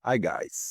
Hi guys.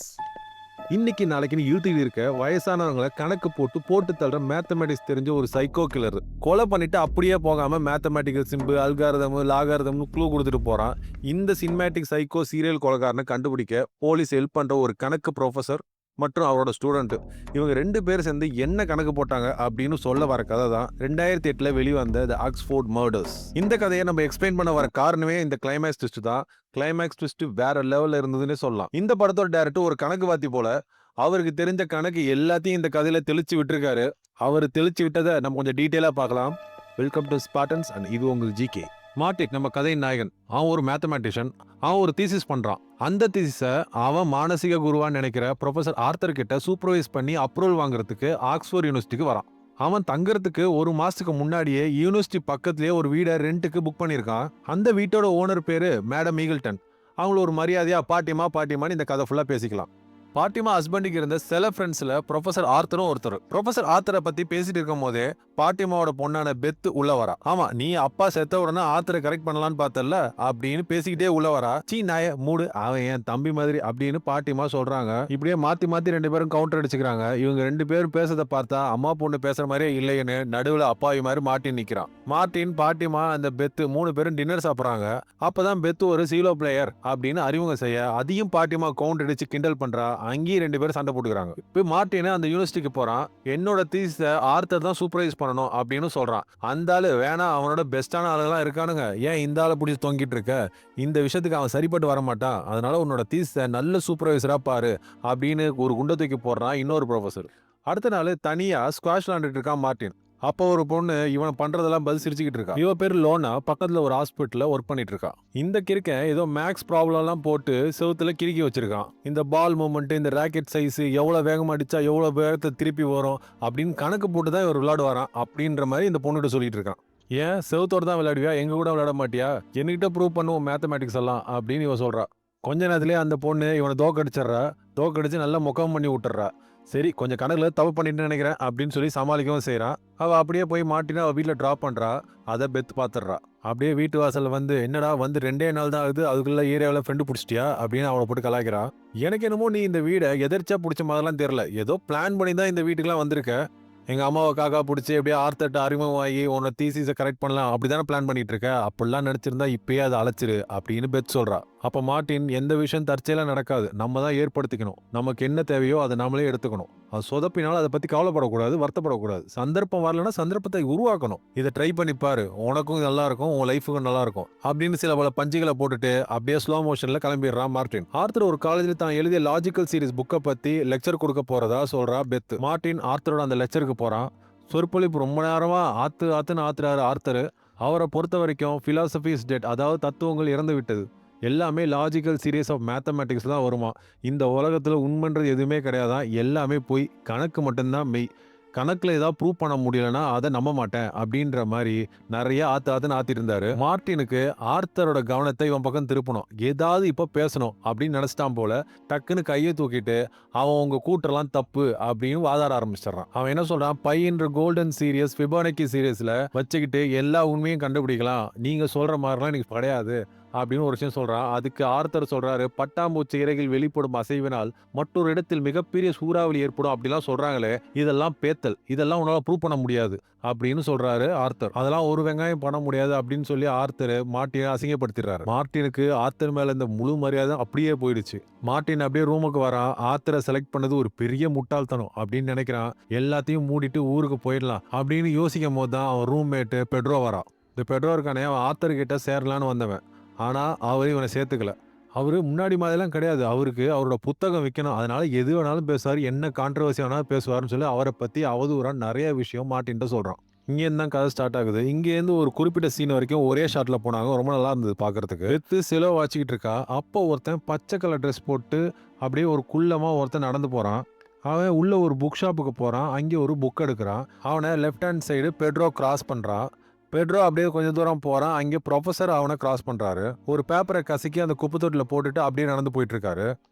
இன்னைக்கு நாளைக்குன்னு இழுத்துட்டு இருக்க வயசானவங்களை கணக்கு போட்டு தள்ளுற மேத்தமெட்டிக்ஸ் தெரிஞ்ச ஒரு சைக்கோ கில்லர் கொலை பண்ணிட்டு அப்படியே போகாம மேத்தமெட்டிக்கல் சிம்பிள் அல்காரதம் லாகாரதம்னு க்ளூ கொடுத்துட்டு போறான். இந்த சினிமேட்டிக் சைக்கோ சீரியல் கொலைகாரனை கண்டுபிடிக்க போலீஸ் ஹெல்ப் பண்ற ஒரு கணக்கு ப்ரொஃபசர் மற்றும் அவரோட ஸ்டூடெண்ட், இவங்க 2 பேர் சேர்ந்து என்ன கணக்கு போட்டாங்க அப்படின்னு சொல்ல வர கதை தான் 2008 வெளிவந்த தி ஆக்ஸ்போர்ட் மர்டர்ஸ். இந்த கதையை நம்ம எக்ஸ்பிளைன் பண்ண வர காரணமே இந்த கிளைமேக்ஸ் ட்விஸ்ட் தான். கிளைமேக்ஸ் ட்விஸ்ட் வேற லெவல்ல இருந்ததுன்னு சொல்லலாம். இந்த படத்தோட டைரக்டர் ஒரு கணக்குவாதி போல அவருக்கு தெரிஞ்ச கணக்கு எல்லாத்தையும் இந்த கதையில தெளிச்சு விட்டுருக்காரு. அவர் தெளிச்சு விட்டதை நம்ம கொஞ்சம் டீட்டெயிலா பார்க்கலாம். வெல்கம் டு ஸ்பார்டன்ஸ் அண்ட் இது உங்கள் ஜிகே. மார்ட்டின் நம்ம கதையின் நாயகன். அவன் ஒரு மேத்தமேட்டிஷியன். அவன் ஒரு தீசிஸ் பண்றான். அந்த தீசிஸை அவன் மானசீக குருவான்னு நினைக்கிற ப்ரொஃபசர் ஆர்த்தர் கிட்ட சூப்பர்வைஸ் பண்ணி அப்ரூவல் வாங்குறதுக்கு ஆக்ஸ்போர்ட் யூனிவர்சிட்டிக்கு வரான். அவன் தங்கறதுக்கு ஒரு மாசத்துக்கு முன்னாடியே யூனிவர்சிட்டி பக்கத்திலேயே ஒரு வீடை ரெண்டுக்கு புக் பண்ணியிருக்கான். அந்த வீட்டோட ஓனர் பேரு மேடம் ஈகிள்டன். அவங்கள ஒரு மரியாதையா பாட்டிமான்னு இந்த கதை ஃபுல்லா பேசிக்கலாம். பாட்டிமா ஹஸ்பண்டுக்கு இருந்த சில ஃப்ரெண்ட்ஸ்ல ப்ரொஃபசர் ஆர்த்தரும் ஒருத்தர். ப்ரொஃபசர் ஆர்த்தரை பத்தி பேசிட்டு இருக்கும் போதே பாட்டிமாவோட பொண்ணான பெத் உள்ள வரா. ஆமா, நீ அப்பா செத்த உடனே ஆர்த்தரை கரெக்ட் பண்ணலான்னு பார்த்தல அப்படின்னு பேசிக்கிட்டே உள்ள வரா. சீ நாய மூடு, அவன் என் தம்பி மாதிரி அப்படின்னு பாட்டிமா சொல்றாங்க. இப்படியே மாத்தி 2 பேரும் கவுண்டர் அடிச்சுக்கிறாங்க. இவங்க 2 பேரும் பேசுறத பார்த்தா அம்மா பொண்ணு பேசுற மாதிரியே இல்லைன்னு நடுவுல அப்பாவி மாதிரி மார்ட்டின் நிக்கிறான். மார்ட்டின், பாட்டிமா, அந்த பெத் 3 பேரும் டின்னர் சாப்பிடுறாங்க. அப்பதான் பெத் ஒரு சீலோ பிளேயர் அப்படின்னு அறிமுகம் செய்ய அதையும் பாட்டிமா கவுண்டர் அடிச்சு கிண்டல் பண்றா. அங்கேயும் 2 பேரும் சண்டை போட்டுக்கிறாங்க. இப்போ மார்ட்டின் அந்த யூனிவர்சிட்டிக்கு போறான். என்னோட தீஸை ஆர்த்தர் தான் சூப்பர்வைஸ் பண்ணணும் அப்படின்னு சொல்றான். அந்த ஆளு வேணாம், அவனோட பெஸ்டான ஆளுங்களாம் இருக்கானுங்க, ஏன் இந்த ஆளை பிடிச்சி தொங்கிட்டு இருக்க, இந்த விஷயத்துக்கு அவன் சரிப்பட்டு வர மாட்டான், அதனால உன்னோட தீஸை நல்ல சூப்பர்வைசரா பாரு அப்படின்னு ஒரு குண்டை தூக்கி போடுறான் இன்னொரு ப்ரொஃபசர். அடுத்த நாள் தனியா ஸ்குவாஷ் விளாண்டுட்டு இருக்கான் மார்ட்டின். அப்போ ஒரு பொண்ணு இவன் பண்றதெல்லாம் பதில் சிரிச்சுக்கிட்டு இருக்கா. இவ பேர் லோனா, பக்கத்துல ஒரு ஹாஸ்பிட்டல்ல ஒர்க் பண்ணிட்டு இருக்கா. இந்த கிறுக்கன் ஏதோ மேக்ஸ் ப்ராப்ளம் எல்லாம் போட்டு செவுத்துல கிறுக்கி வச்சிருக்கான். இந்த பால் மூமெண்ட், இந்த ராக்கெட் சைஸ், எவ்வளவு வேகமா அடிச்சா எவ்வளவு வேகத்தை திருப்பி வரும் அப்படின்னு கணக்கு போட்டு தான் இவர் விளையாடுவாராம் அப்படின்ற மாதிரி இந்த பொண்ணுகிட்ட சொல்லிட்டு இருக்கான். ஏன் செவுத்தோட தான் விளையாடுவியா, எங்க கூட விளையாட மாட்டியா, என்கிட்ட ப்ரூவ் பண்ணுவோம் மேத்தமேட்டிக்ஸ் எல்லாம் அப்படின்னு இவ சொல்றா. கொஞ்ச நேரத்திலேயே அந்த பொண்ணு இவனை தோக்கடிச்சு நல்லா முகம் பண்ணி விட்டுறா. சரி, கொஞ்சம் கணக்குல தப்பு பண்ணிட்டு நினைக்கிறேன் அப்படின்னு சொல்லி சமாளிக்கவும் செய்யறான். அவ அப்படியே போய் மாட்டினா அவ வீட்டுல டிராப் பண்றா. அதை பெத் பாத்துடுறா. அப்படியே வீட்டு வாசல்ல வந்து, என்னடா வந்து 2 நாள் தான் ஆகுது, அதுக்குள்ள ஏரியாவில் ஃப்ரெண்டு பிடிச்சிட்டியா அப்படின்னு அவளை போட்டு கலாய்க்கிறா. எனக்கு என்னமோ நீ இந்த வீடை எதிர்ச்சா பிடிச்ச மாதிரிலாம் தெரியல, ஏதோ பிளான் பண்ணி தான் இந்த வீட்டுக்குலாம் வந்திருக்க. எங்க அம்மாவை காக்கா பிடிச்சி எப்படியே ஆர்த்தட்ட அறிமுகமாகி உன்னை தீசிஸை கரெக்ட் பண்ணலாம் அப்படிதானே பிளான் பண்ணிட்டு இருக்க, அப்படிலாம் நினைச்சிருந்தா இப்பயே அதை அழைச்சிரு அப்படின்னு பெத் சொல்றா. அப்ப மார்ட்டின், எந்த விஷயம் தற்செயலா நடக்காது, நம்ம தான் ஏற்படுத்திக்கணும், நமக்கு என்ன தேவையோ அதை நம்மளே எடுத்துக்கணும், அது சொதப்பினாலும் அதை பத்தி கவலைப்படக்கூடாது, வருத்தப்படக்கூடாது, சந்தர்ப்பம் வரலன்னா சந்தர்ப்பத்தை உருவாக்கணும், இதை ட்ரை பண்ணி பாரு, உனக்கும் நல்லா இருக்கும், உன் லைஃபுக்கும் நல்லா இருக்கும் அப்படின்னு சில பல பஞ்சுகளை போட்டுட்டு அப்படியே ஸ்லோ மோஷன்ல கிளம்பிடுறான் மார்ட்டின். ஆர்த்தர் ஒரு காலேஜில் தான் எழுதிய லாஜிக்கல் சீரிஸ் புக்கை பத்தி லெக்சர் கொடுக்க போறதா சொல்றா பெத். மார்ட்டின் ஆர்த்தரோட அந்த லெக்சருக்கு போறான். சொற்பொழிப்பு ரொம்ப நேரமா ஆத்துன்னு ஆத்துறாரு ஆர்த்தர். அவரை பொறுத்த வரைக்கும் பிலாசபி இஸ் டெட், அதாவது தத்துவங்கள் இறந்து விட்டது, எல்லாமே லாஜிக்கல் சீரியஸ் ஆஃப் மேத்தமேட்டிக்ஸ் தான் வருமா, இந்த உலகத்துல உண்மைன்றது எதுவுமே கிடையாதான், எல்லாமே போய், கணக்கு மட்டும்தான் மெய், கணக்குல ஏதாவது ப்ரூவ் பண்ண முடியலன்னா அதை நம்ப மாட்டேன் அப்படின்ற மாதிரி நிறைய ஆத்துன்னு ஆத்திட்டு இருந்தாரு. மார்ட்டினுக்கு ஆர்த்தரோட கவனத்தை இவன் பக்கம் திருப்பணும், ஏதாவது இப்ப பேசணும் அப்படின்னு நினைச்சிட்டான் போல. டக்குன்னு கையை தூக்கிட்டு அவன் உங்க கூட்டெல்லாம் தப்பு அப்படின்னு வாதாட ஆரம்பிச்சிடறான். அவன் என்ன சொல்றான், பையன்ற கோல்டன் சீரியஸ் ஃபிபோனக்கி சீரியஸ்ல வச்சுக்கிட்டு எல்லா உண்மையும் கண்டுபிடிக்கலாம், நீங்க சொல்ற மாதிரிலாம் எனக்கு கிடையாது அப்படின்னு ஒரு விஷயம் சொல்றான். அதுக்கு ஆர்த்தர் சொல்றாரு, பட்டாம்பூச்சி இறகில் வெளிப்படும் அசைவினால் மற்றொரு இடத்தில் மிகப்பெரிய சூறாவளி ஏற்படும் அப்படிலாம் சொல்றாங்களே, இதெல்லாம் பேத்தல், இதெல்லாம் உன்னால ப்ரூவ் பண்ண முடியாது அப்படின்னு சொல்றாரு ஆர்த்தர். அதெல்லாம் ஒரு வெங்காயம் பண்ண முடியாது அப்படின்னு சொல்லி ஆர்த்தர் மார்ட்டினை அசிங்கப்படுத்திடுறாரு. மார்ட்டினுக்கு ஆர்த்தர் மேல இந்த முழு மரியாதை அப்படியே போயிடுச்சு. மார்ட்டின் அப்படியே ரூமுக்கு வரான். ஆர்த்தரை செலக்ட் பண்ணது ஒரு பெரிய முட்டாள்தனம் அப்படின்னு நினைக்கிறான். எல்லாத்தையும் மூடிட்டு ஊருக்கு போயிடலாம் அப்படின்னு யோசிக்கும் போது தான் அவன் ரூம்மேட்டு பெட்ரோ வரான். இந்த பெட்ரோ இருக்கானே, அவன் ஆர்த்தர் கிட்ட சேரலான்னு வந்தவன். ஆனா அவரு இவனை சேர்த்துக்கல. அவரு முன்னாடி மாதிரிலாம் கிடையாது, அவருக்கு அவரோட புத்தகம் விற்கணும், அதனால எது வேணாலும் பேசுவார், என்ன கான்ட்ரவர்சி வேணாலும் பேசுவார்னு சொல்லி அவரை பத்தி அவதூறா நிறைய விஷயம் மார்ட்டின்ட்ட சொல்றான். இங்கேருந்து தான் கதை ஸ்டார்ட் ஆகுது. இங்கேருந்து ஒரு குறிப்பிட்ட சீன் வரைக்கும் ஒரே ஷாட்ல போனாங்க. ரொம்ப நல்லா இருந்தது பாக்குறதுக்கு. எடுத்து சிலோ வாச்சிக்கிட்டு இருக்கா. அப்போ ஒருத்தன் பச்சை கலர் ட்ரெஸ் போட்டு அப்படியே ஒரு குள்ளமா ஒருத்தன் நடந்து போறான். அவன் உள்ள ஒரு புக் ஷாப்புக்கு போறான். அங்கே ஒரு புக் எடுக்கிறான். அவனை left hand side Pedro cross பண்றான். பெட்ரோ அப்படியே கொஞ்சம் தூரம் போறான். அங்கே ப்ரொஃபசர் அவனை கிராஸ் பண்றாரு. ஒரு பேப்பரை கசக்கி அந்த குப்பை தொட்டில போட்டுட்டு அப்படியே நடந்து போயிட்டு இருக்காரு.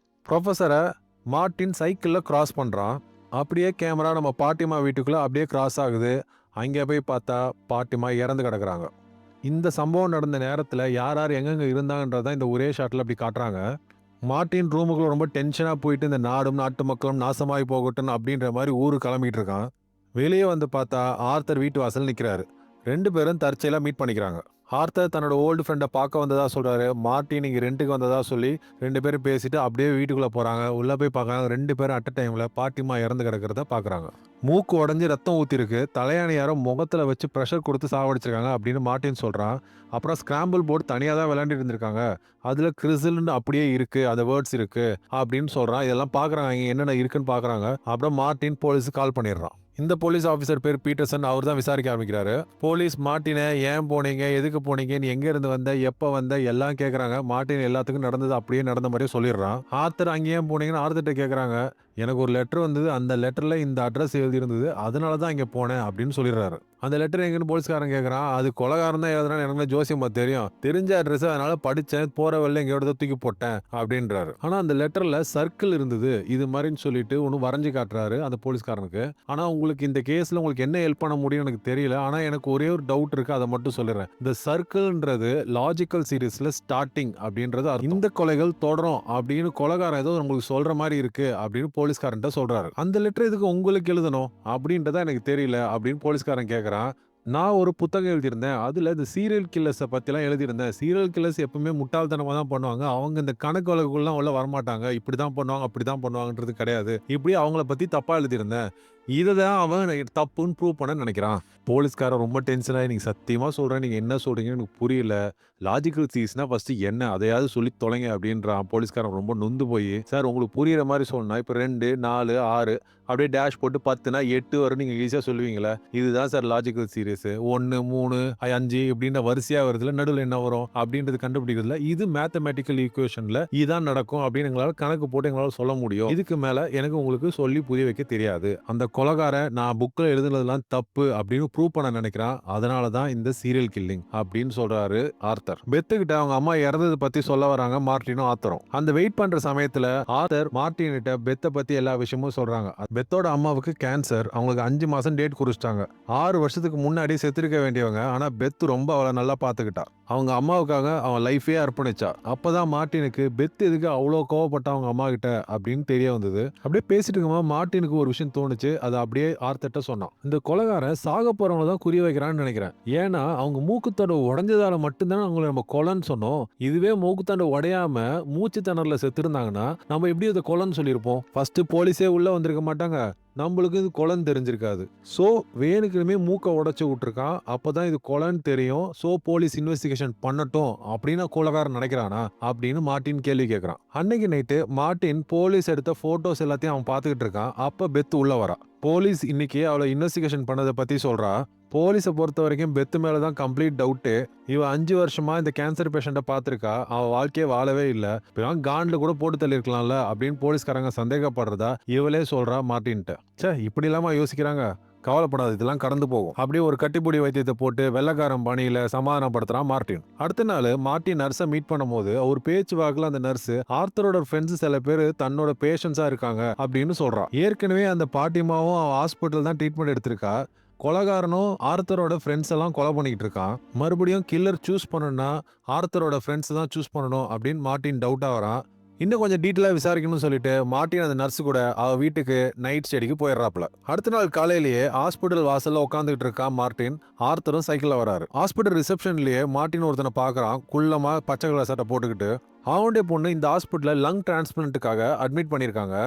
ப்ரொஃபசரை மார்ட்டின் சைக்கிள்ல கிராஸ் பண்றான். அப்படியே கேமரா நம்ம பாட்டிமா வீட்டுக்குள்ள அப்படியே கிராஸ் ஆகுது. அங்கே போய் பார்த்தா பாட்டிமா இறந்து கிடக்குறாங்க. இந்த சம்பவம் நடந்த நேரத்தில் யார் யார் எங்கெங்க இருந்தாங்கன்றதான் இந்த ஒரே ஷாட்ல அப்படி காட்டுறாங்க. மார்ட்டின் ரூமுக்குள்ள ரொம்ப டென்ஷனா போயிட்டு இந்த நாடும் நாட்டு மக்களும் நாசமாகி போகட்டும் அப்படின்ற மாதிரி ஊரு கிளம்பிட்டு இருக்கான். வெளியே வந்து பார்த்தா ஆர்த்தர் வீட்டு வாசல் நிக்கிறாரு. 2 பேரும் தற்செயலா மீட் பண்ணிக்கிறாங்க. ஆர்த்தர் தன்னோட ஓல்டு ஃப்ரெண்டை பார்க்க வந்ததா சொல்றாரு. மார்ட்டின் இங்க ரெண்டுக்கு வந்ததா சொல்லி 2 பேரும் பேசிட்டு அப்படியே வீட்டுக்குள்ள போறாங்க. உள்ள போய் பார்க்கறாங்க 2 பேரும் அட் டைம்ல பாட்டிமா இறந்து கிடக்கிறத பாக்குறாங்க. மூக்கு உடைஞ்சு ரத்தம் ஊத்திருக்கு. தலையாணி யாரோ முகத்துல வச்சு ப்ரெஷர் கொடுத்து சாவடிச்சிருக்காங்க அப்படின்னு மார்ட்டின் சொல்றான். அப்புறம் ஸ்கிராம்பிள் போர்டு தனியா தான் விளையாண்டுட்டு இருந்திருக்காங்க. அதுல கிறிசல்னு அப்படியே இருக்கு, அந்த வேர்ட்ஸ் இருக்கு அப்படின்னு சொல்றான். இதெல்லாம் பாக்குறாங்க, இங்க என்னென்ன இருக்குன்னு பாக்குறாங்க. அப்புறம் மார்ட்டின் போலீஸுக்கு கால் பண்ணிடுறான். இந்த போலீஸ் ஆஃபீஸர் பேர் பீட்டர்சன். அவர் தான் விசாரிக்க ஆரம்பிக்கிறாரு. போலீஸ் மார்ட்டினை ஏன் போனீங்க, எதுக்கு போனீங்க, நீ எங்க இருந்து வந்த, எப்ப வந்த எல்லாம் கேக்குறாங்க. மார்ட்டின் எல்லாத்துக்கும் நடந்தது அப்படியே நடந்த மாதிரியே சொல்லிடுறான். ஆர்த்தர் அங்கே ஏன் போனீங்கன்னு ஆர்த்தர்ட்ட கேக்குறாங்க. எனக்கு ஒரு லெட்டர் வந்தது, அந்த லெட்டர்ல இந்த அட்ரஸ் எழுதி இருந்தது, அதனால தான் இங்க போனேன் அப்படின்னு சொல்லிடுறாரு. அந்த லெட்டர் எங்கன்னு போலீஸ்காரன் கேட்கறான். அது கொலகாரன் தான் எழுதுறான்னு எனக்கு ஜோசியம் தெரியும், தெரிஞ்ச அட்ரஸ், அதனால படிச்சேன், போற வழியில எங்கேயோட தூக்கி போட்டேன் அப்படின்றாரு. ஆனா அந்த லெட்டர்ல சர்க்கிள் இருந்தது இது மாதிரின்னு சொல்லிட்டு ஒன்னு வரைஞ்சு காட்டுறாரு அந்த போலீஸ்காரனுக்கு. ஆனா உங்களுக்கு இந்த கேஸ்ல உங்களுக்கு என்ன ஹெல்ப் பண்ண முடியும் எனக்கு தெரியல, ஆனா எனக்கு ஒரே ஒரு டவுட் இருக்கு, அதை மட்டும் சொல்லிடுறேன். இந்த சர்க்கிள்ன்றது லாஜிக்கல் சீரீஸ்ல ஸ்டார்டிங் அப்படின்றது இந்த கொலைகள் தொடரும் அப்படின்னு கொலைகாரன் ஏதோ உங்களுக்கு சொல்ற மாதிரி இருக்கு அப்படின்னு போலீஸ்காரன் சொல்றாரு. அந்த லெட்டர் எதுக்கு உங்களுக்கு எழுதணும் அப்படின்றத எனக்கு தெரியல அப்படின்னு போலீஸ்காரன் கேட்கறான். நான் ஒரு புத்தகம் எழுதியிருந்தேன், அதுல இந்த சீரியல் கில்லர்ஸை பத்திலாம் எழுதியிருந்தேன். சீரியல் கில்லர்ஸ் எப்பவுமே முட்டாள்தனமா தான் பண்ணுவாங்க, அவங்க இந்த கணக்கு வழக்குலாம் உள்ள வரமாட்டாங்க, இப்படிதான் பண்ணுவாங்க அப்படிதான் பண்ணுவாங்கன்றது கிடையாது, இப்படி அவங்கள பத்தி தப்பா எழுதியிருந்தேன். இதை தான் அவன் தப்புன்னு ப்ரூவ் பண்ண நினைக்கிறான். போலீஸ்காரன் ரொம்ப டென்ஷன் ஆகி, நீங்க சத்தியமா சொல்றேன், நீங்க என்ன சொல்றீங்கன்னு எனக்கு புரியல, லாஜிக்கல் சீஸ்னா ஃபர்ஸ்ட் என்ன அதையாவது சொல்லி தொலைங்க அப்படின்றான். போலீஸ்காரன் ரொம்ப நொந்து போய், சார் உங்களுக்கு புரியுற மாதிரி சொல்லணும், இப்போ 2 4 6 அப்படியே டேஷ் போட்டு 10னா 8 வரும் நீங்க ஈஸியா சொல்லுவீங்களா, இதுதான் சார் லாஜிக்கல் சீரிஸ், 1 3 5 இப்படின்ற வரிசையா வருதுல, நடுவில் என்ன வரும் அப்படின்றது கண்டுபிடிக்கிறதுல, இது மேத்தமேட்டிக்கல் ஈக்குவேஷன்ல இதான் நடக்கும் அப்படின்னு எங்களால கணக்கு போட்டு எங்களால சொல்ல முடியும், இதுக்கு மேல எனக்கு உங்களுக்கு சொல்லி புரிய வைக்க தெரியாது. அந்த கொலைகாரன் நான் புக்ல எழுதுனதெல்லாம் தப்பு அப்படின்னு ப்ரூவ் பண்ண நினைக்கிறான், அதனால தான் இந்த சீரியல் கில்லிங் அப்படின்னு சொல்றாரு ஆர்த்தர். பெத்து கிட்ட அவங்க அம்மா இறந்தது பத்தி சொல்ல வராங்க மார்ட்டினும் ஆர்த்தரும். அந்த வெயிட் பண்ற சமயத்துல ஆர்த்தர் மார்ட்டின் கிட்ட பெத்த பத்தி எல்லா விஷயமும் சொல்றாங்க. பெத்தோட அம்மாவுக்கு கேன்சர், அவங்களுக்கு 5 மாசம் டேட் குறிச்சிட்டாங்க. 6 வருஷத்துக்கு முன்னாடி செத்துருக்க வேண்டியவங்க, ஆனா பெத் ரொம்ப அவளை நல்லா பாத்துக்கிட்டா, அவங்க அம்மாவுக்காக அவன் லைஃபே அர்ப்பணிச்சா. அப்பதான் மார்ட்டினுக்கு பெத் எதுக்கு அவ்வளோ கோவப்பட்ட அவங்க அம்மா கிட்ட அப்படின்னு தெரிய வந்தது. அப்படியே பேசிட்டு இருக்கும்போது மார்ட்டினுக்கு ஒரு விஷயம் தோணுச்சு, அதை அப்படியே ஆர்த்தர்ட்ட சொன்னான். இந்த கொலைகாரன் சாக போறவங்க தான் குறி வைக்கிறான்னு நினைக்கிறேன், ஏன்னா அவங்க மூக்குத்தோட உடஞ்சதால மட்டும்தான் அவங்களை நம்ம கொலைன்னு சொன்னோம், இதுவே மூக்குத்தண்டை உடையாம மூச்சு திணறல செத்து இருந்தாங்கன்னா நம்ம எப்படி அதை கொலைன்னு சொல்லியிருப்போம், ஃபர்ஸ்ட் போலீஸே உள்ள வந்திருக்க மாட்டாங்க, நம்மளுக்கு இது கொலைன்னு தெரிஞ்சிருக்காது. சோ வேணுக்குமே மூக்க உடைச்சு விட்டுருக்கான், அப்பதான் இது கொலைன்னு தெரியும், சோ போலீஸ் இன்வெஸ்டிகேஷன் பண்ணட்டும் அப்படின்னு கொலைகாரன் நினைக்கிறானா அப்படின்னு மார்ட்டின் கேள்வி கேட்கறான். அன்னைக்கு நைட்டு மார்ட்டின் போலீஸ் எடுத்த போட்டோஸ் எல்லாத்தையும் அவன் பார்த்துக்கிட்டு இருக்கான். அப்ப பெத் உள்ள வரா. போலீஸ் இன்னைக்கு அவளை இன்வெஸ்டிகேஷன் பண்ணதை பத்தி சொல்றா. போலீஸை பொறுத்த வரைக்கும் பெத்து மேலதான் கம்ப்ளீட் டவுட்டு. இவ 5 வருஷமா இந்த கேன்சர் பேஷண்ட்டை பார்த்திருக்கா, அவ வாழ்க்கையே வாழவே இல்ல, கான்ல கூட போட்டு தள்ளி இருக்கலாம்ல அப்படின்னு போலீஸ்காரங்க சந்தேகப்படுறதா இவளே சொல்றா மார்ட்டின்ட்ட. சே, இப்படி இல்லாம யோசிக்கிறாங்க, கவலைப்படாது, இதெல்லாம் கடந்து போகும் அப்படியே ஒரு கட்டிப்புடி வைத்தியத்தை போட்டு வெள்ளக்காரன் பணியில சமாதானப்படுத்துறான் மார்ட்டின். அடுத்த நாள் மார்ட்டின் நர்ஸை மீட் பண்ணும் போது அவர் பேச்சு வாக்குல அந்த நர்ஸ் ஆர்த்தரோட ஃப்ரெண்ட்ஸ் சில பேர் தன்னோட பேஷன்ஸா இருக்காங்க அப்படின்னு சொல்றான். ஏற்கனவே அந்த பாட்டிமாவும் ஹாஸ்பிட்டல் தான் ட்ரீட்மெண்ட் எடுத்திருக்கா, கொலைகாரனும் ஆர்த்தரோட ஃப்ரெண்ட்ஸ் எல்லாம் கொலை பண்ணிக்கிட்டு இருக்கான், மறுபடியும் கில்லர் சூஸ் பண்ணணும்னா ஆர்த்தரோட ஃப்ரெண்ட்ஸ் தான் சூஸ் பண்ணணும் அப்படின்னு மார்ட்டின் டவுட்டா வரான். இன்னும் கொஞ்சம் டீட்டெயிலாக விசாரிக்கணும்னு சொல்லிட்டு மார்ட்டின் அந்த நர்ஸ் கூட அவ வீட்டுக்கு நைட் ஸ்டடிக்கு போயிடுறாப்ல. அடுத்த நாள் காலையிலேயே ஹாஸ்பிட்டல் வாசல்ல உட்காந்துக்கிட்டு இருக்கான் மார்ட்டின். ஆர்த்தரும் சைக்கிள்ல வராரு. ஹாஸ்பிட்டல் ரிசப்ஷன்லயே மார்ட்டின் ஒருத்தனை பாக்குறான், குள்ளமா பச்சை கலர் சட்டை போட்டுக்கிட்டு. அவனுடைய பொண்ணு இந்த ஹாஸ்பிட்டல்ல லங் டிரான்ஸ்பிளான்ட்டுக்காக அட்மிட் பண்ணியிருக்காங்க.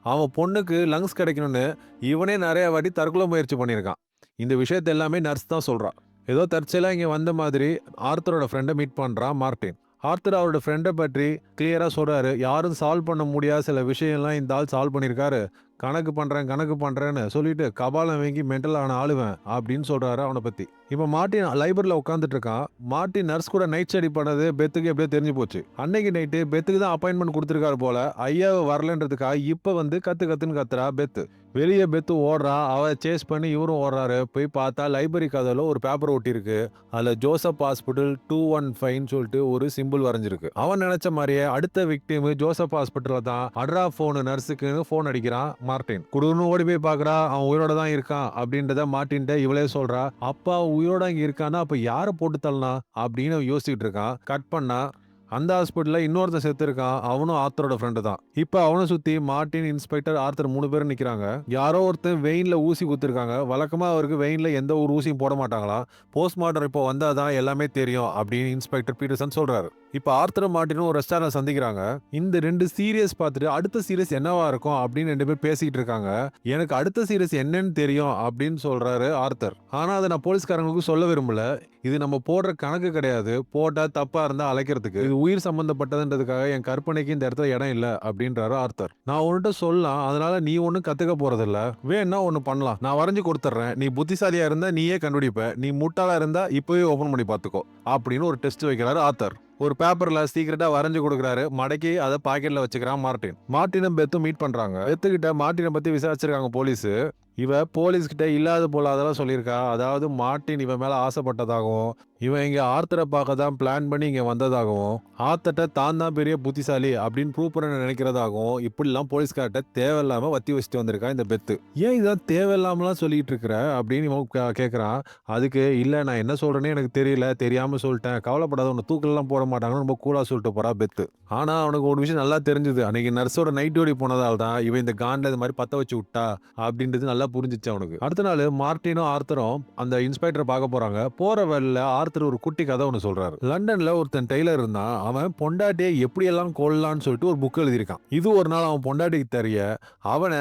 அவன் பொண்ணுக்கு லங்ஸ் கிடைக்கணும்னு இவனே நிறைய வாட்டி தற்கொலை முயற்சி பண்ணியிருக்கான். இந்த விஷயத்த எல்லாமே நர்ஸ் தான் சொல்றான். ஏதோ தற்செயலா இங்க வந்த மாதிரி ஆர்த்தரோட ஃப்ரெண்டை மீட் பண்றான் மார்ட்டின். ஆர்த்தர் அவரோட ஃப்ரெண்டை பற்றி கிளியரா சொல்றாரு, யாரும் சால்வ் பண்ண முடியாத சில விஷயம்லாம் இந்த ஆள் சால்வ் பண்ணியிருக்காரு, கணக்கு பண்றேன்னு சொல்லிட்டு கபாலம் வாங்கி மென்டல் ஆன ஆளுவேன் அப்படின்னு சொல்றாரு அவனை பத்தி. இப்ப மார்ட்டின் லைப்ரரியில உட்காந்துட்டு இருக்கான். மார்ட்டின் நர்ஸ் கூட நைட் ஸ்டடி பண்ணது பெத்துக்கு எப்படியோ தெரிஞ்சு போச்சு. அன்னைக்கு நைட்டு பெத்துக்கு தான் அப்பாயின்மெண்ட் கொடுத்திருக்காரு போல, ஐயா வரலன்றதுக்காக இப்ப வந்து கத்துன்னு கத்துறா பெத்து. வெளியே பெத்து ஓடுறா, அவ சேஸ் பண்ணி இவரும் ஓடுறாரு. போய் பார்த்தா லைப்ரரி கதவுல ஒரு பேப்பர் ஒட்டி இருக்கு, அதுல ஜோசப் ஹாஸ்பிட்டல் 215 சொல்லிட்டு ஒரு சிம்பிள் வரைஞ்சிருக்கு. அவன் நினைச்ச மாதிரியே அடுத்த விக்டிம் ஜோசப் ஹாஸ்பிட்டல்ல தான். அட்ரா போன் நர்ஸுக்குன்னு போன் அடிக்கிறான் மார்ட்டின். குடுன்னு ஓடி போய் பாக்குறா, அவன் உயிரோட தான் இருக்கான் அப்படின்றத மார்ட்டின் இவளே சொல்றா. அப்பா உயிரோட இங்க இருக்கானா அப்ப யார போட்டு தள்ளனா அப்படின்னு யோசிச்சுட்டு இருக்கான். கட் பண்ணா அந்த ஹாஸ்பிட்டல்ல இன்னொருத்தன் செத்து இருக்கான், அவனும் ஆர்த்தரோட ஃப்ரெண்டு தான். இப்ப அவனை சுத்தி மார்ட்டின், இன்ஸ்பெக்டர், ஆர்த்தர் 3 பேரும் நிக்கிறாங்க. யாரோ ஒருத்தன் வெயின்ல ஊசி குத்திருக்காங்க. வழக்கமா அவருக்கு வெயின்ல எந்த ஒரு ஊசியும் போட மாட்டாங்களாம். போஸ்ட்மார்ட்டம் இப்போ வந்தாதான் எல்லாமே தெரியும் அப்படின்னு இன்ஸ்பெக்டர் பீட்டர்சன் சொல்றாரு. இப்ப ஆர்த்தரும் மார்ட்டினும் ஒரு ரெஸ்டாரண்ட் சந்திக்கிறாங்க. இந்த 2 சீரியஸ் பார்த்துட்டு அடுத்த சீரியஸ் என்னவா இருக்கும் அப்படின்னு 2 பேர் பேசிட்டு இருக்காங்க. எனக்கு அடுத்த சீரியஸ் என்னன்னு தெரியும் அப்படின்னு சொல்றாரு ஆர்த்தர். ஆனா அதை நான் போலீஸ்காரங்களுக்கு சொல்ல விரும்பல. இது நம்ம போடுற கணக்கு கிடையாது. போட்டா தப்பா இருந்தா அழைக்கிறதுக்கு. இது உயிர் சம்பந்தப்பட்டதுன்றதுக்காக என் கற்பனைக்கு இந்த இடத்துல இடம் இல்ல அப்படின்றாரு ஆர்த்தர். நான் உன்கிட்ட சொல்லலாம், அதனால நீ ஒன்னும் கத்துக்க போறதில்ல. வேணா ஒன்னு பண்ணலாம், நான் வரைஞ்சு கொடுத்துறேன். நீ புத்திசாலியா இருந்தா நீயே கண்டுபிடிப்ப. நீ முட்டாளா இருந்தா இப்பவே ஓபன் பண்ணி பாத்துக்கோ அப்படின்னு ஒரு டெஸ்ட் வைக்கிறாரு ஆர்த்தர். ஒரு பேப்பர்ல சீக்கிரட்டா வரைஞ்சு கொடுக்குறாரு. மடக்கி அதை பாக்கெட்ல வச்சுக்கிறான் மார்ட்டின். மார்ட்டினும் பெத்தும் மீட் பண்றாங்க. பெத்துக்கிட்ட மார்ட்டினை பத்தி விசாரிச்சிருக்காங்க போலீஸ். இவ போலீஸ் கிட்ட இல்லாத போல அதெல்லாம் சொல்லியிருக்கா. அதாவது மார்ட்டின் இவன் மேல ஆசைப்பட்டதாகவும், இவன் இங்க ஆர்த்தரை பார்க்க தான் பிளான் பண்ணி இங்க வந்ததாகவும், ஆர்த்தர்ட்ட தான் தான் பெரிய புத்திசாலி அப்படின்னு ப்ரூவ் பண்ண நினைக்கிறதாகவும், இப்படிலாம் போலீஸ்கார்ட்ட தேவையில்லாம வத்தி வச்சுட்டு வந்திருக்கா இந்த பெத்து. ஏன் இதான் தேவையில்லாமலாம் சொல்லிட்டு இருக்கிற அப்படின்னு இவன் கேட்கறான். அதுக்கு இல்ல, நான் என்ன சொல்றேன்னு எனக்கு தெரியல, தெரியாம சொல்லிட்டேன், கவலைப்படாத, உன்னை தூக்கெல்லாம் போட மாட்டாங்கன்னு ரொம்ப கூலா சொல்லிட்டு போறா பெத்து. ஆனா அவனுக்கு ஒரு விஷயம் நல்லா தெரிஞ்சது. அன்னைக்கு நர்ஸோட நைட் டியூட்டி போனதால் தான் இவன் இந்த கான்ல இது மாதிரி பத்த வச்சு விட்டா அப்படின்றது நல்லா புரிஞ்சிச்சு அவனுக்கு. அடுத்த நாள் மார்ட்டினும் ஆர்த்தரும் அந்த இன்ஸ்பெக்டரை பார்க்க போறாங்க. போற வழியில ஆர்த்தர் ஒரு குட்டி கதை ஒன்று சொல்றாரு. லண்டன்ல ஒருத்தன் டெய்லர் இருந்தான். அவன் பொண்டாட்டியை எப்படி எல்லாம் கொல்லலாம்னு சொல்லிட்டு ஒரு புக் எழுதியிருக்கான். இது ஒரு நாள் அவன் பொண்டாட்டிக்கு தெரிய அவனை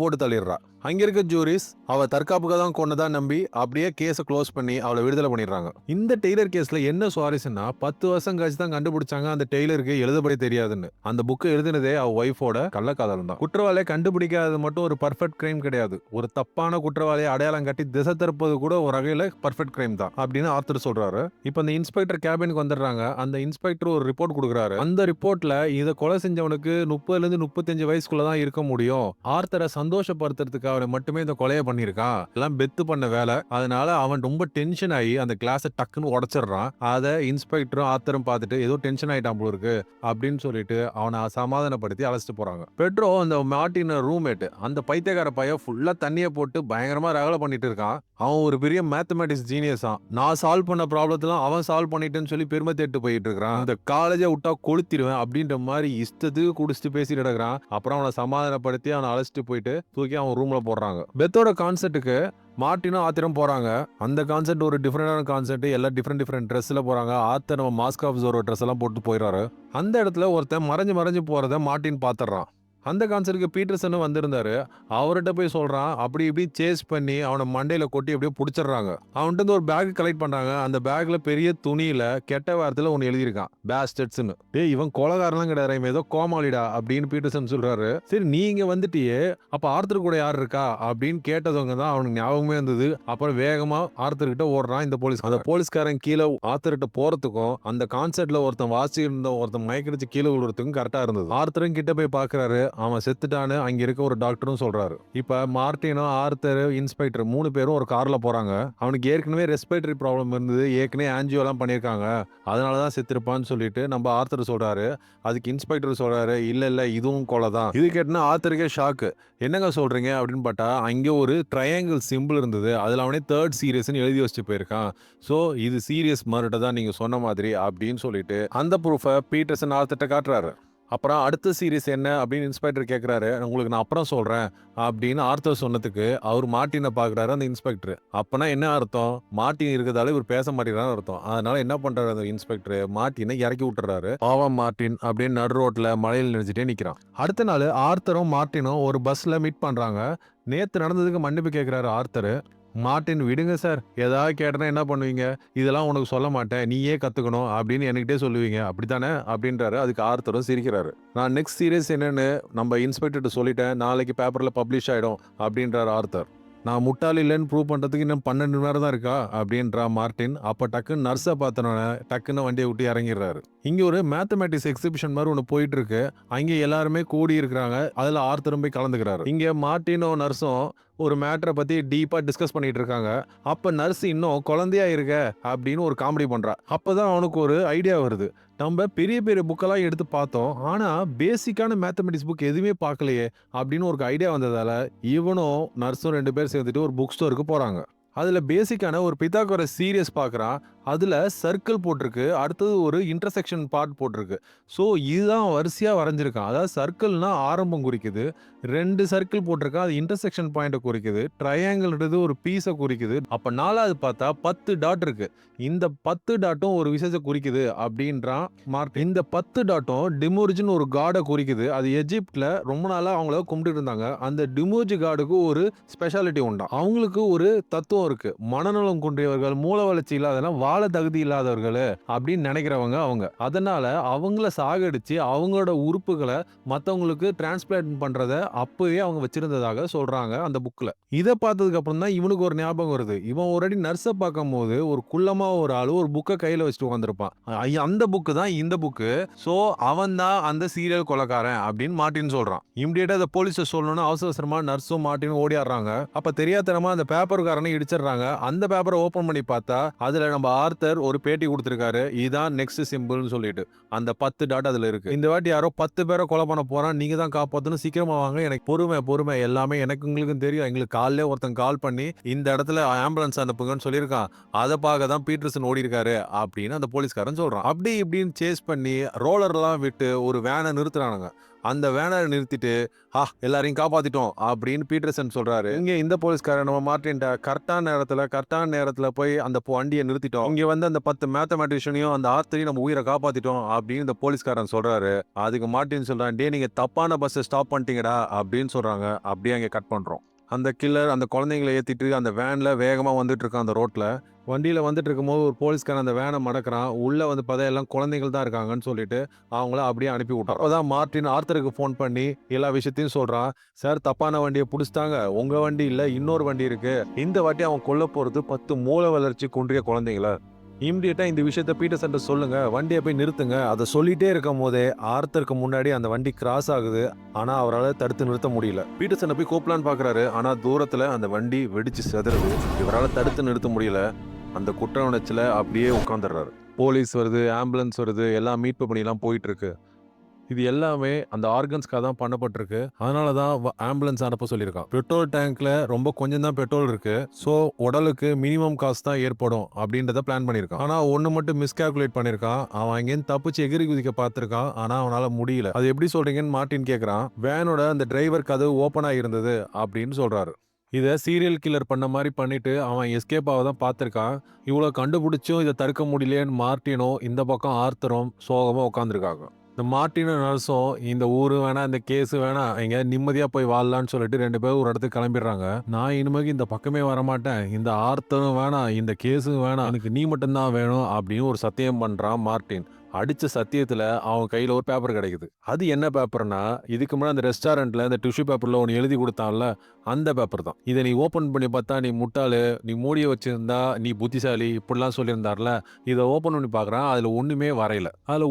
போட்டு தள்ளிடுறா. அங்க இருக்க ஜூரிஸ் அவ தற்காப்புக்கு தான் கொன்னதா நம்பி அப்படியே கேஸை க்ளோஸ் பண்ணி அவளை விடுதலை பண்ணிடுறாங்க. இந்த டெய்லர் கேஸ்ல என்ன சுவாரஸ்யம்னா 10 வருஷம் கழிச்சு தான் கண்டுபிடிச்சாங்க அந்த டெய்லருக்கு எழுதப்படி தெரியாதுன்னு. அந்த புக்கை எழுதினதே அவ ஒய்ஃபோட கள்ளக்காதல் தான். குற்றவாளியை கண்டுபிடிக்காதது மட்டும் ஒரு பர்ஃபெக்ட் கிரைம் கிடையாது. ஒரு தப்பான குற்றவாளியை அடையாளம் கட்டி திசை திருப்பது கூட ஒரு வகையில பர்ஃபெக்ட் கிரைம் தான் அப்படின்னு ஆர்த்தர் சொல்றாரு. இப்ப அந்த இன்ஸ்பெக்டர் கேபினுக்கு வந்துடுறாங்க. அந்த இன்ஸ்பெக்டர் ஒரு ரிப்போர்ட் கொடுக்குறாரு. அந்த ரிப்போர்ட்ல இதை கொலை செஞ்சவனுக்கு 30 to 35 வயசுக்குள்ளதான் இருக்க முடியும். ஆர்த்தரை சந்தோஷப்படுத்துறதுக்கு அவனை மட்டுமே இந்த கொலையை பண்ணிருக்கான். எல்லாம் பெத்து பண்ண வேலை. அதனால அவன் ரொம்ப டென்ஷன் ஆகி அந்த கிளாஸை டக்குன்னு உடைச்சிடறான். அதை இன்ஸ்பெக்டரும் ஆர்த்தரும் பார்த்துட்டு ஏதோ டென்ஷன் ஆயிட்டான் போல இருக்கு அப்படின்னு சொல்லிட்டு அவனை சமாதானப்படுத்தி அழைச்சிட்டு போறாங்க. பெட்ரோ அந்த மார்ட்டின் ரூம்மேட், அந்த பைத்தியக்கார பையன் ஃபுல்லா தண்ணியை போட்டு பயங்கரமா ரகலை பண்ணிட்டு இருக்கான். அவன் ஒரு பெரிய மேத்தமேட்டிக்ஸ் ஜீனியஸா. நான் சால்வ் பண்ண ப்ராப்ளத்தெல்லாம் அவன் சால்வ் பண்ணிட்டேன்னு சொல்லி பெருமை தேட்டு போயிட்டு இருக்கான். இந்த காலேஜை விட்டா கொளுத்திடுவேன் அப்படின்ற மாதிரி இஷ்டத்துக்கு குடிச்சிட்டு பேசிட்டு கிடக்குறான். அப்புறம் அவனை சமாதானப்படுத்தி அவனை அழைச்சிட்டு போயிட்டு தூக்கி அவன் ரூம்ல போடுறாங்க. பெத்தோட கான்செர்ட்டுக்கு மார்ட்டினும் ஆர்த்தரும் போறாங்க. அந்த கான்செர்ட் ஒரு டிஃபரெண்டான கான்செர்ட். எல்லாம் டிஃபரெண்ட் ட்ரெஸ்ல போறாங்க. ஆர்த்தர் நம்ம மாஸ்க் ஆஃப் ஜோரோ ட்ரெஸ் எல்லாம் போட்டு போயிடுறாரு. அந்த இடத்துல ஒருத்தன் மறைஞ்சு போறத மார்ட்டின் பாத்துறான். அந்த கான்செர்ட்டுக்கு பீட்டர்சனும் வந்திருந்தாரு. அவர்கிட்ட போய் சொல்றான். அப்படி இப்படி சேஸ் பண்ணி அவனை மண்டையில கொட்டி அப்படியே புடிச்சிடுறாங்க. அவன்கிட்ட ஒரு பேக் கலெக்ட் பண்றாங்க. அந்த பேக்ல பெரிய துணியில கெட்ட வார்த்தையில ஒன்னு எழுதியிருக்கான், பேஸ்டர்ட்ஸ்னு. டேய், இவன் கொலகாரலாம் கிடையாது, இவன் ஏதோ கோமாளிடா அப்படின்னு பீட்டர்சன் சொல்றாரு. சரி, நீ இங்க வந்துட்டியே, அப்ப ஆர்த்தர் கூட யார் இருக்கா அப்படின்னு கேட்டவங்க தான் அவனுக்கு ஞாபகமே இருந்தது. அப்புறம் வேகமா ஆர்த்தர் கிட்ட ஓடுறான் இந்த போலீஸ். அந்த போலீஸ்காரன் கீழே ஆர்த்தர் கிட்ட போறதுக்கும் அந்த கான்செர்ட்ல ஒருத்தன் வாசி இருந்த ஒருத்தன் மயக்கடிச்சு கீழே விழுறதுக்கும் கரெக்டா இருந்தது. ஆர்த்தரும் கிட்ட போய் பாக்குறாரு. அவன் செத்துட்டான்னு அங்க இருக்க ஒரு டாக்டரும் சொல்றாரு. இப்ப மார்ட்டினும் ஆர்த்தர் இன்ஸ்பெக்டர் 3 பேரும் ஒரு கார்ல போறாங்க. அவனுக்கு ஏற்கனவே ரெஸ்பிரேட்டரி ப்ராப்ளம் இருந்தது, ஏற்கனவே ஆன்ஜியோ எல்லாம் பண்ணிருக்காங்க, அதனாலதான் செத்துருப்பான்னு சொல்லிட்டு நம்ம ஆர்த்தர் சொல்றாரு. அதுக்கு இன்ஸ்பெக்டர் சொல்றாரு, இல்ல இதுவும் கொலை தான். இது கேட்டுனா ஆர்த்தருக்கே ஷாக்கு. என்னங்க சொல்றீங்க அப்படின்னு பார்த்தா அங்க ஒரு ட்ரையாங்கிள் சிம்பிள் இருந்தது. அதுல அவனே 3rd சீரியஸ்னு எழுதி வச்சுட்டு போயிருக்கான். சோ இது சீரியஸ் மர்டர் தான் நீங்க சொன்ன மாதிரி அப்படின்னு சொல்லிட்டு அந்த ப்ரூஃபை பீட்டர்சன் ஆர்த்தர்ட்ட காட்டுறாரு. அப்புறம் அடுத்த சீரிஸ் என்ன அப்படின்னு இன்ஸ்பெக்டர் கேட்குறாரு. உங்களுக்கு நான் அப்புறம் சொல்கிறேன் அப்படின்னு ஆர்த்தர் சொன்னதுக்கு அவர் மார்ட்டினை பார்க்குறாரு அந்த இன்ஸ்பெக்டர். அப்போனா என்ன அர்த்தம்? மார்ட்டின் இருக்கிறதால இவர் பேச மாட்டேங்கிறான்னு அர்த்தம். அதனால என்ன பண்ணுறாரு அந்த இன்ஸ்பெக்டர், மார்ட்டினை இறக்கி விட்டுறாரு. பாவம் மார்ட்டின் அப்படின்னு நடு ரோட்டில் மழையில் நினைச்சிட்டே நிற்கிறான். அடுத்த நாள் ஆர்த்தரும் மார்ட்டினும் ஒரு பஸ்ஸில் மீட் பண்ணுறாங்க. நேற்று நடந்ததுக்கு மன்னிப்பு கேட்குறாரு ஆர்த்தர். மார்ட்டின், விடுங்க சார், ஏதாவது கேட்டனா என்ன பண்ணுவீங்க, இதெல்லாம் உனக்கு சொல்ல மாட்டேன், நீயே கத்துக்கணும் அப்படின்னு என்கிட்டே சொல்லுவீங்க அப்படித்தானே அப்படின்றாரு. அதுக்கு ஆர்த்தரும் சிரிக்கிறாரு. நான் நெக்ஸ்ட் சீரியஸ் என்னன்னு நம்ம இன்ஸ்பெக்டர்கிட்ட சொல்லிட்டேன், நாளைக்கு பேப்பர்ல பப்ளிஷ் ஆயிடும் அப்படின்றாரு ஆர்த்தர். நான் முட்டாள் இல்லைன்னு ப்ரூவ் பண்றதுக்கு இன்னும் 12 மணி நேரம் தான் இருக்கா அப்படின்றா மார்ட்டின். அப்ப டக்குன்னு நர்ஸை பார்த்தனோட டக்குன்னு வண்டியை விட்டு இறங்கிடுறாரு. இங்க ஒரு மேத்தமேட்டிக்ஸ் எக்ஸிபிஷன் மாதிரி ஒன்று போயிட்டு இருக்கு. அங்கே எல்லாருமே கூடி இருக்கிறாங்க. அதுல ஆர்த்தரும் போய் கலந்துக்கிறாரு. இங்க மார்ட்டினும் நர்ஸும் ஒரு மேட்டரை பத்தி டீப்பா டிஸ்கஸ் பண்ணிட்டு இருக்காங்க. அப்ப நர்ஸ் இன்னும் குழந்தையா இருக்க அப்படின்னு ஒரு காமெடி பண்றா. அப்பதான் அவனுக்கு ஒரு ஐடியா வருது. நம்ம பெரிய பெரிய புக்கெல்லாம் எடுத்து பார்த்தோம், ஆனா பேசிக்கான மேத்தமெட்டிக்ஸ் புக் எதுவுமே பார்க்கலையே அப்படின்னு ஒரு ஐடியா வந்ததால இவனும் நர்ஸும் 2 பேர் சேர்ந்துட்டு ஒரு புக் ஸ்டோருக்கு போறாங்க. அதுல பேசிக்கான ஒரு பித்தாகோரஸ் சீரியஸ் பார்க்கறான். அதுல சர்க்கிள் போட்டிருக்கு. அடுத்தது ஒரு இன்டர்செக்ஷன் பார்ட் போட்டிருக்கு. ஸோ இதுதான் வரிசையா வரைஞ்சிருக்கான். அதாவது சர்க்கிள்னா ஆரம்பம் குறிக்குது. 2 சர்க்கிள் போட்டிருக்கான். அது இன்டர்செக்ஷன் பாயிண்ட்ட குறிக்குது. ட்ரையாங்கிள்ன்றது ஒரு பீஸ குறிக்குது. அப்ப 4வது பார்த்தா 10 டாட் இருக்கு. இந்த 10 டாட்டும் ஒரு விஷயத்த குறிக்குது அப்படின்றான் மார்ட்டின். இந்த 10 டாட்டும் டிமோர்ஜ்ன்னு ஒரு காட குறிக்குது. அது எஜிப்ட்ல ரொம்ப நாளா அவங்கள கும்பிட்டுட்டு இருந்தாங்க. அந்த டிமோர்ஜ் காடுக்கு ஒரு ஸ்பெஷாலிட்டி உண்டாம். அவங்களுக்கு ஒரு தத்துவம் இருக்கு. மனநலம் குன்றியவர்கள், மூளை வளர்ச்சி இல்லாதவங்க, வாழ தகுதி இல்லாதவர்கள் அப்படின்னு நினைக்கிறவங்க அவங்க. அதனால அவங்கள சாகடிச்சு அவங்களோட உறுப்புகளை மத்தவங்களுக்கு டிரான்ஸ்பிளான்ட் பண்றத அப்பவே அவங்க வச்சிருந்ததாக சொல்றாங்க அந்த புக்ல. இத பார்த்ததுக்கு அப்புறம் தான் இவனுக்கு ஒரு ஞாபகம் வருது. இவன் ஒரு அடி நர்ஸ பார்க்கும்போது ஒரு குள்ளமா ஒரு ஆளு ஒரு புக்க கையில வச்சுட்டு உட்கார்ந்திருப்பான். அந்த புக்கு தான் இந்த புக்கு. சோ அவன் தான் அந்த சீரியல் கொலைகாரன் அப்படின்னு மார்ட்டின் சொல்றான். இமிடியேட்டா அந்த போலீஸ் சொல்லணும்னு அவசர அவசரமா நர்ஸும் மார்ட்டினும் ஓடியாடுறாங்க. அப்ப தெரியாதனமா அந்த பேப்பர்காரனை இடிச்சிடுறாங்க. அந்த பேப்பரை ஓபன் பண்ணி பார்த்தா அதுல நம்ம ஆர்த்தர் ஒரு பேட்டி கொடுத்திருக்காரு. இதான் நெக்ஸ்ட் சிம்பிள்னு சொல்லிட்டு அந்த 10 டாட் அதுல இருக்கு. இந்த வாட்டி யாரோ 10 பேரை கொலை பண்ண போறான், நீங்க தான் காப்பாத்தணும், சீக்கிரமா வாங்க. எனக்கு பொறுமை எல்லாமே எனக்கு உங்களுக்கும் தெரியும். எங்களுக்கு காலையிலே ஒருத்தன் கால் பண்ணி இந்த இடத்துல ஆம்புலன்ஸ் அனுப்புங்கன்னு சொல்லியிருக்கான். அதை பார்க்க தான் பீட்டர்சன் ஓடி இருக்காரு அப்படின்னு அந்த போலீஸ்காரன் சொல்றான். அப்படி இப்படின்னு சேஸ் பண்ணி ரோலர்லாம் விட்டு ஒரு வேனை நிறுத்துறானுங்க. அந்த வேனை நிறுத்திட்டு எல்லாரையும் காப்பாத்திட்டோம் அப்படின்னு பீட்டர்சன் சொல்றாரு. இங்க இந்த போலீஸ்காரன் நம்ம மார்ட்டின்ட்ட கரெக்டான நேரத்துல போய் அந்த வண்டியை நிறுத்திட்டோம். இங்க வந்து அந்த 10 மேத்தமேட்டிஷியனையும் அந்த ஆர்த்தரையும் நம்ம உயிரை காப்பாத்திட்டோம் அப்படின்னு இந்த போலீஸ்காரன் சொல்றாரு. அதுக்கு மார்ட்டின் சொல்றான், டே நீங்க தப்பான பஸ்ஸை ஸ்டாப் பண்ணிட்டீங்கடா அப்படின்னு சொல்றாங்க. அப்படியே அங்க கட் பண்றோம். அந்த கில்லர் அந்த குழந்தைங்களை ஏத்திட்டு அந்த வேன்ல வேகமா வந்துட்டு இருக்கான். அந்த ரோட்ல வண்டியில வந்துட்டு இருக்கும்போது ஒரு போலீஸ்காரன் அந்த வேனை மடக்கிறான். உள்ள வந்து பார்த்தா எல்லாம் குழந்தைகள் தான் இருக்காங்கன்னு சொல்லிட்டு அவங்கள அப்படியே அனுப்பி விட்டான். அதான் மார்ட்டின் ஆர்த்தருக்கு ஃபோன் பண்ணி எல்லா விஷயத்தையும் சொல்றான். சார், தப்பான வண்டியை புடிச்சிட்டாங்க. உங்க வண்டி இல்ல, இன்னொரு வண்டி இருக்கு. இந்த வாட்டி அவன் கொல்ல போறது 10 மூளை வளர்ச்சி குன்றிய குழந்தைங்கள. இம்மிடியட்டா இந்த விஷயத்த பீட்டர்சன்ட்ட சொல்லுங்க. வண்டியை போய் நிறுத்துங்க. அதை சொல்லிட்டே இருக்கும் போதே ஆர்த்தருக்கு முன்னாடி அந்த வண்டி கிராஸ் ஆகுது. ஆனா அவரால் தடுத்து நிறுத்த முடியல. பீட்டர்சனை போய் கூப்பிடலான்னு பாக்குறாரு. ஆனா தூரத்துல அந்த வண்டி வெடிச்சு சிதறுது. இவரால் தடுத்து நிறுத்த முடியல. அந்த குற்ற உணர்ச்சியில அப்படியே உட்காந்துடுறாரு. போலீஸ் வருது, ஆம்புலன்ஸ் வருது, எல்லாம் மீட்பு பணியெல்லாம் போயிட்டு இருக்கு. இது எல்லாமே அந்த ஆர்கன்ஸ்க்காக தான் பண்ணப்பட்டிருக்கு. அதனால தான் ஆம்புலன்ஸ் அனுப்ப சொல்லியிருக்கான். பெட்ரோல் டேங்க்ல ரொம்ப கொஞ்சம் தான் பெட்ரோல் இருக்கு. ஸோ உடலுக்கு மினிமம் காஸ்ட் தான் ஏற்படும் அப்படின்றத பிளான் பண்ணியிருக்கான். ஆனா ஒன்று மட்டும் மிஸ்கால்குலேட் பண்ணியிருக்கான். அவன் இங்கேருந்து தப்பிச்சு எகிரி குதிக்க பார்த்திருக்கான். ஆனா அவனால முடியல. அது எப்படி சொல்றீங்கன்னு மார்ட்டின் கேட்கறான். வேனோட அந்த டிரைவர் கதவு ஓப்பன் ஆகியிருந்தது அப்படின்னு சொல்றாரு. இதை சீரியல் கில்லர் பண்ண மாதிரி பண்ணிட்டு அவன் எஸ்கேப் ஆக தான் பார்த்திருக்கான். இவ்வளோ கண்டுபிடிச்சும் இதை தடுக்க முடியலையேன்னு மார்ட்டினும் இந்த பக்கம் ஆர்த்தரும் சோகமா உட்காந்துருக்காங்க. இந்த மார்ட்டினும் நர்ஸும் இந்த ஊரு வேணாம், இந்த கேஸ் வேணாம், எங்க நிம்மதியா போய் வாழலான்னு சொல்லிட்டு 2 பேரும் ஒரு இடத்துக்கு கிளம்பிடுறாங்க. நான் இனிமேல் இந்த பக்கமே வரமாட்டேன், இந்த ஆர்த்தரும் வேணாம், இந்த கேஸும் வேணாம், எனக்கு நீ மட்டும்தான் வேணும் அப்படின்னு ஒரு சத்தியம் பண்றான் மார்ட்டின். அடிச்ச சத்தியத்துல அவன் கையில ஒரு பேப்பர் கிடைக்குது. அது என்ன பேப்பர்னா, இதுக்கு முன்னாடி அந்த ரெஸ்டாரண்ட்ல இந்த டிஷ்யூ பேப்பர்ல ஒன்று எழுதி கொடுத்தான்ல, அந்த பேப்பர் தான். இதை நீ ஓபன் பண்ணி பார்த்தா நீ முட்டாளு, நீ மூடிய வச்சிருந்தா நீ புத்திசாலி, இப்படிலாம் சொல்லியிருந்தார்ல. இதை ஓபன் பண்ணி பார்க்கறான். அதுல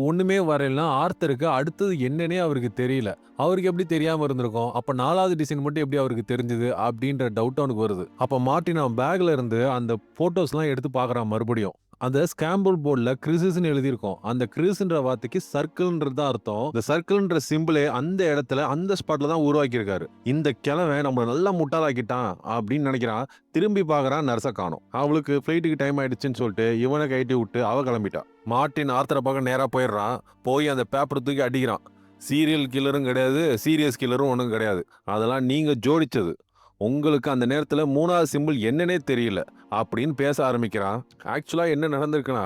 ஒண்ணுமே வரையலன்னா ஆர்த்தருக்கு அடுத்தது என்னன்னே அவருக்கு தெரியல. அவருக்கு எப்படி தெரியாம இருந்திருக்கும்? அப்ப 4வது டிசைன் மட்டும் எப்படி அவருக்கு தெரிஞ்சது அப்படின்ற டவுட் அவனுக்கு வருது. அப்ப மார்ட்டின் அவன் பேக்ல இருந்து அந்த போட்டோஸ்லாம் எடுத்து பார்க்கறான் மறுபடியும். அந்த ஸ்கிராம்பிள் போர்ட்ல கிறிஸ்ன்னு எழுதியிருக்கும். அந்த கிறிஸ்ன்ற வார்த்தைக்கு சர்க்கிள்ன்றது தான் அர்த்தம். இந்த சர்க்கிள்ன்ற சிம்பிளே அந்த இடத்துல அந்த ஸ்பாட்ல தான் உருவாக்கியிருக்காரு. இந்த கிழவன் நம்மள நல்லா முட்டாளாக்கிட்டான் அப்படின்னு நினைக்கிறான். திரும்பி பார்க்கறான், நர்ஸை காணோம். அவளுக்கு ஃபிளைட்டுக்கு டைம் ஆயிடுச்சுன்னு சொல்லிட்டு இவனை கழட்டி விட்டு அவ கிளம்பிட்டா. மார்ட்டின் ஆர்த்தரை பார்க்க நேரா போயிடுறான். போய் அந்த பேப்பர் தூக்கி அடிக்கிறான். சீரியல் கில்லரும் கிடையாது, சீரியஸ் கில்லரும் ஒன்றும் கிடையாது. அதெல்லாம் நீங்க ஜோடிச்சது. உங்களுக்கு அந்த நேரத்துல 3வது சிம்பிள் என்னன்னே தெரியல அப்படின்னு பேச ஆரம்பிக்கிறான். ஆக்சுவலா என்ன நடந்திருக்குன்னா,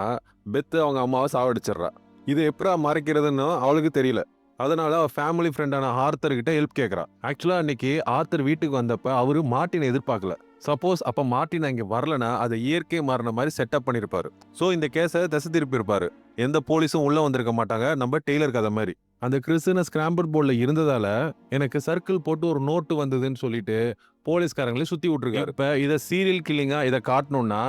பெத் அவங்க அம்மாவை சாவடிச்சிடுறா. இது எப்படா மறைக்கிறதுன்னு அவளுக்கு தெரியல. அதனால அவ ஃபேமிலி ஃப்ரெண்டான ஆர்த்தர் கிட்ட ஹெல்ப் கேட்கறா. ஆக்சுவலா அன்னைக்கு ஆர்த்தர் வீட்டுக்கு வந்தப்ப அவரு மார்ட்டினை எதிர்பார்க்கல. சப்போஸ் அப்ப மார்ட்டின் அங்க வரலனா அதை இயற்கை மாறின மாதிரி செட்டப் பண்ணிருப்பாரு. சோ இந்த கேஸை திசை திருப்பி இருப்பாரு. எந்த போலீஸும் உள்ள வந்திருக்க மாட்டாங்க. நம்ம டெய்லர் கதை மாதிரி. அந்த கிறிஸ்துன ஸ்கிராம்பிள் போர்ட்ல இருந்ததால எனக்கு சர்க்கிள் போட்டு ஒரு நோட்டு வந்ததுன்னு சொல்லிட்டு போலீஸ்காரங்களை சுத்தி விட்டுருக்காரு. இப்ப இதை சீரியல் கில்லிங்கா இதை காட்டணும்னா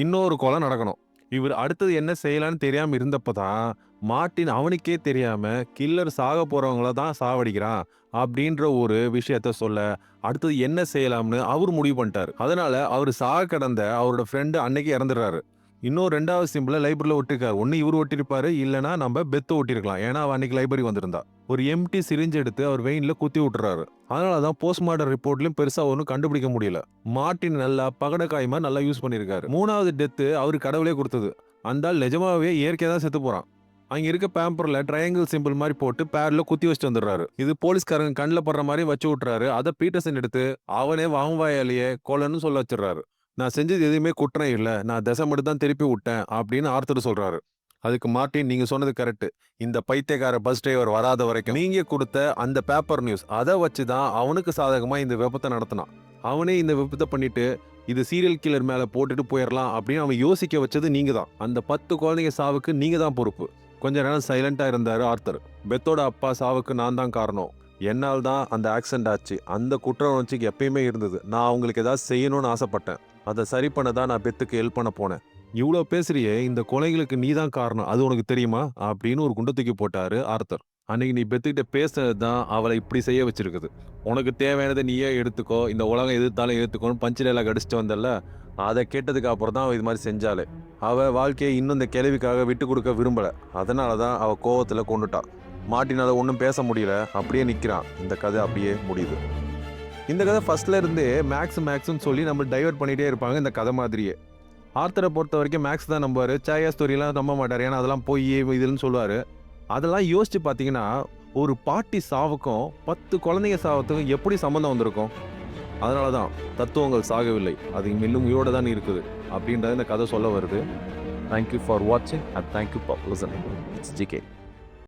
இன்னொரு கொலை நடக்கணும். இவர் அடுத்தது என்ன செய்யலான்னு தெரியாம இருந்தப்பதான் மார்ட்டின் அவனுக்கே தெரியாம கில்லர் சாக போறவங்கள தான் சாவடிக்கிறான் அப்படின்ற ஒரு விஷயத்த சொல்ல அடுத்தது என்ன செய்யலாம்னு அவர் முடிவு பண்ணிட்டாரு. அதனால அவர் சாக கடந்த அவரோட ஃப்ரெண்டு அன்னைக்கு இறந்துடுறாரு. இன்னும் 2வது சிம்பிள லைப்ரரியில ஒட்டிருக்காரு. ஒன்னு இவர் ஒட்டிருப்பாரு, இல்லைன்னா நம்ம பெத்த ஒட்டிருக்கலாம். ஏன்னா அவ அன்னைக்கு லைப்ரரி வந்திருந்தா. ஒரு எம்டி சிரிஞ்ச் எடுத்து அவர் வெயின்ல குத்தி விட்டுறாரு. அதனாலதான் போஸ்ட்மார்டம் ரிப்போர்ட்லயும் பெருசா ஒன்றும் கண்டுபிடிக்க முடியல. மார்ட்டின் நல்லா பகடக்காய் மாதிரி நல்லா யூஸ் பண்ணிருக்காரு. 3வது டெத்து அவரு கடவுளே கொடுத்தது. அந்த ஆள் நிஜமாவே இயற்கையாக தான் செத்து போறான். அங்க இருக்க பேப்பர்ல ட்ரையாங்கிள் சிம்பிள் மாதிரி போட்டு பேர்ல குத்தி வச்சுட்டு வந்துடுறாரு. இது போலீஸ்காரங்க கண்ணில் படுற மாதிரி வச்சு விட்டுறாரு. அதை பீட்டர்சன் எடுத்து அவனே வாங்குவாயாலேயே கொலைன்னு சொல்ல வச்சிடறாரு. நான் செஞ்சது எதுவுமே குற்றம் இல்லை, நான் திசை மட்டும் தான் திருப்பி விட்டேன் அப்படின்னு ஆர்த்தர் சொல்றாரு. அதுக்கு மார்ட்டின், நீங்க சொன்னது கரெக்ட். இந்த பைத்தியக்கார பஸ் டிரைவர் வராத வரைக்கும் நீங்க கொடுத்த அந்த பேப்பர் நியூஸ் அதை வச்சு தான் அவனுக்கு சாதகமா இந்த விபத்தை நடத்தினான். அவனே இந்த விபத்தை பண்ணிட்டு இது சீரியல் கில்லர் மேல போட்டுட்டு போயிடலாம் அப்படின்னு அவன் யோசிக்க வச்சது நீங்க தான். அந்த 10 குழந்தைங்க சாவுக்கு நீங்க தான் பொறுப்பு. கொஞ்ச நேரம் சைலண்டா இருந்தாரு ஆர்த்தர். பெத்தோட அப்பா சாவுக்கு நான் தான் காரணம். என்னால் தான் அந்த ஆக்சிடென்ட் ஆச்சு. அந்த குற்ற உணர்ச்சிக்கு எப்பயுமே இருந்தது. நான் அவங்களுக்கு ஏதாவது செய்யணும்னு ஆசைப்பட்டேன். அதை சரி பண்ண தான் நான் பெத்துக்கு ஹெல்ப் பண்ண போனேன். இவ்வளோ பேசுறியே, இந்த கொலைகளுக்கு நீ தான் காரணம், அது உனக்கு தெரியுமா அப்படின்னு ஒரு குண்டை தூக்கி போட்டாரு ஆர்த்தர். அன்னைக்கு நீ பெத்துக்கிட்ட பேசுனது தான் அவளை இப்படி செய்ய வச்சிருக்குது. உனக்கு தேவையானதை நீயே எடுத்துக்கோ, இந்த உலகம் எதிர்த்தாலும் எடுத்துக்கோன்னு பஞ்சு டைலாக் அடிச்சுட்டு வந்தல்ல, அதை கேட்டதுக்கு அப்புறம் தான் அவ இது மாதிரி செஞ்சாலே. அவ வாழ்க்கையை இன்னும் இந்த கேள்விக்காக விட்டு கொடுக்க விரும்பல. அதனால தான் அவ கோவத்துல கொண்டுட்டா. மார்ட்டினால ஒன்றும் பேச முடியல, அப்படியே நிற்கிறான். இந்த கதை அப்படியே முடியுது. இந்த கதை ஃபர்ஸ்ட்ல இருந்தே மேக்ஸ்ன்னு சொல்லி நம்ம டைவர்ட் பண்ணிட்டே இருப்பாங்க இந்த கதை மாதிரியே. ஆர்த்தரை பொறுத்த வரைக்கும் மேக்ஸ் தான் நம்புவார். சாயா ஸ்டோரிலாம் நம்ப மாட்டார், ஏன்னா அதெல்லாம் போய் இதுன்னு சொல்லுவார். அதெல்லாம் யோசிச்சு பார்த்தீங்கன்னா ஒரு பாட்டி சாவுக்கும் 10 குழந்தைங்க சாவுக்கும் எப்படி சம்மந்தம் வந்திருக்கும்? அதனால தான் தத்துவங்கள் சாகவில்லை, அது இன்னும் உயிரோட தான் இருக்குது அப்படின்றத இந்த கதை சொல்ல வருது. தேங்க்யூ ஃபார் வாட்சிங் and thank you for listening. It's GK.